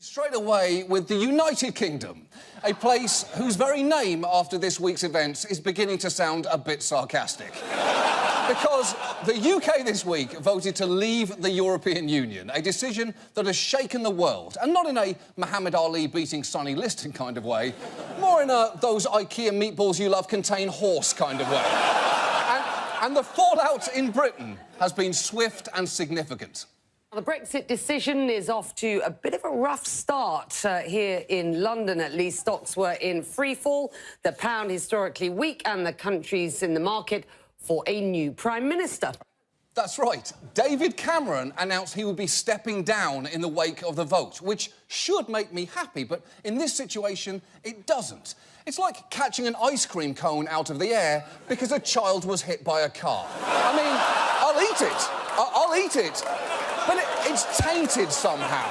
Straight away with the United Kingdom, a place whose very name after this week's events is beginning to sound a bit sarcastic. Because the UK this week voted to leave the European Union, a decision that has shaken the world, and not in a Muhammad Ali beating Sonny Liston kind of way, more in a those IKEA meatballs you love contain horse kind of way. And the fallout in Britain has been swift and significant. The Brexit decision is off to a bit of a rough start here in London, at least. Stocks were in freefall, the pound historically weak, and the country's in the market for a new Prime Minister. That's right. David Cameron announced he would be stepping down in the wake of the vote, which should make me happy, but in this situation, it doesn't. It's like catching an ice cream cone out of the air because a child was hit by a car. I mean, I'll eat it. I'll eat it. But it's tainted somehow.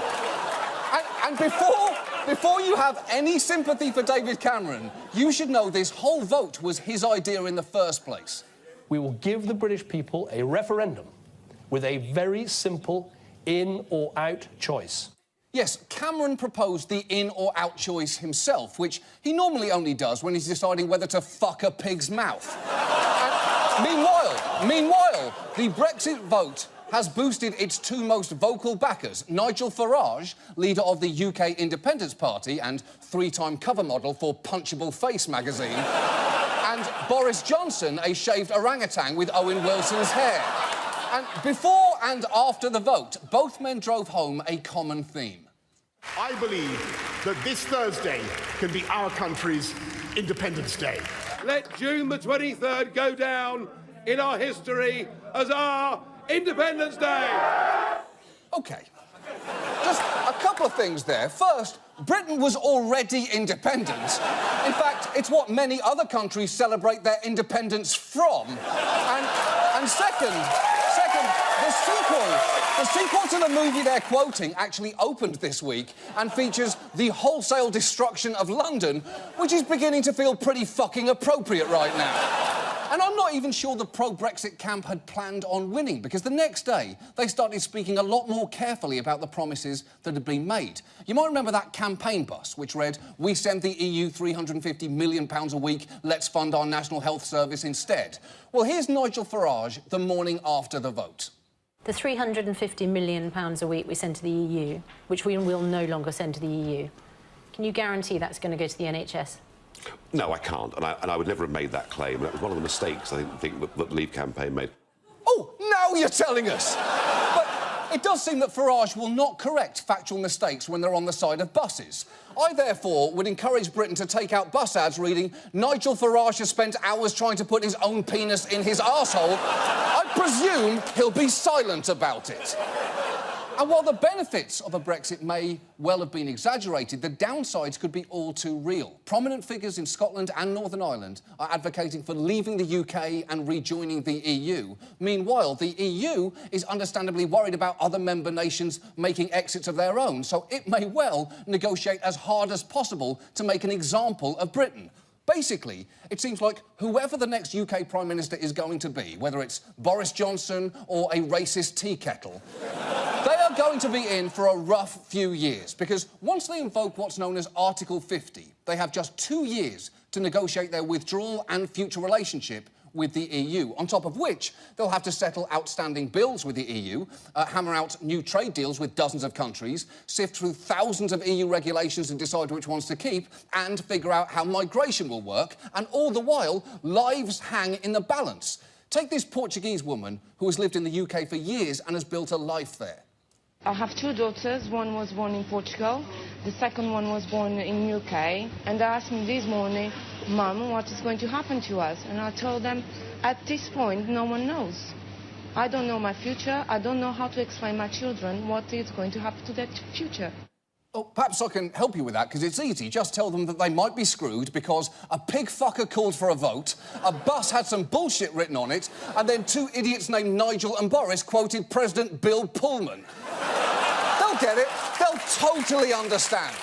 And before you have any sympathy for David Cameron, you should know this whole vote was his idea in the first place. We will give the British people a referendum with a very simple in or out choice. Yes, Cameron proposed the in or out choice himself, which he normally only does when he's deciding whether to fuck a pig's mouth. And meanwhile, the Brexit vote has boosted its two most vocal backers, Nigel Farage, leader of the UK Independence Party and three-time cover model for Punchable Face magazine, and Boris Johnson, a shaved orangutan with Owen Wilson's hair. And before and after the vote, both men drove home a common theme. I believe that this Thursday can be our country's Independence Day. Let June the 23rd go down in our history as our Independence Day! OK. Just a couple of things there. First, Britain was already independent. In fact, it's what many other countries celebrate their independence from. And second, the sequel to the movie they're quoting actually opened this week and features the wholesale destruction of London, which is beginning to feel pretty fucking appropriate right now. And I'm not even sure the pro-Brexit camp had planned on winning, because the next day they started speaking a lot more carefully about the promises that had been made. You might remember that campaign bus, which read, "We send the EU £350 million a week, let's fund our National Health Service instead." Well, here's Nigel Farage the morning after the vote. The £350 million a week we send to the EU, which we will no longer send to the EU, can you guarantee that's going to go to the NHS? No, I can't, and I would never have made that claim. That was one of the mistakes, I think that the Leave campaign made. Oh, now you're telling us! But it does seem that Farage will not correct factual mistakes when they're on the side of buses. I, therefore, would encourage Britain to take out bus ads reading, "Nigel Farage has spent hours trying to put his own penis in his arsehole." I presume he'll be silent about it. And while the benefits of a Brexit may well have been exaggerated, the downsides could be all too real. Prominent figures in Scotland and Northern Ireland are advocating for leaving the UK and rejoining the EU. Meanwhile, the EU is understandably worried about other member nations making exits of their own, so it may well negotiate as hard as possible to make an example of Britain. Basically, it seems like whoever the next UK Prime Minister is going to be, whether it's Boris Johnson or a racist tea kettle, they are going to be in for a rough few years, because once they invoke what's known as Article 50, they have just 2 years to negotiate their withdrawal and future relationship with the EU, on top of which they'll have to settle outstanding bills with the EU, hammer out new trade deals with dozens of countries, sift through thousands of EU regulations and decide which ones to keep, and figure out how migration will work, and all the while, lives hang in the balance. Take this Portuguese woman who has lived in the UK for years and has built a life there. I have two daughters. One was born in Portugal, the second one was born in UK, and they asked me this morning, "Mum, what is going to happen to us?" And I told them, at this point, no one knows. I don't know my future. I don't know how to explain my children what is going to happen to their future. Oh, perhaps I can help you with that, because it's easy. Just tell them that they might be screwed because a pig fucker called for a vote, a bus had some bullshit written on it, and then two idiots named Nigel and Boris quoted President Bill Pullman. They'll get it. They'll totally understand.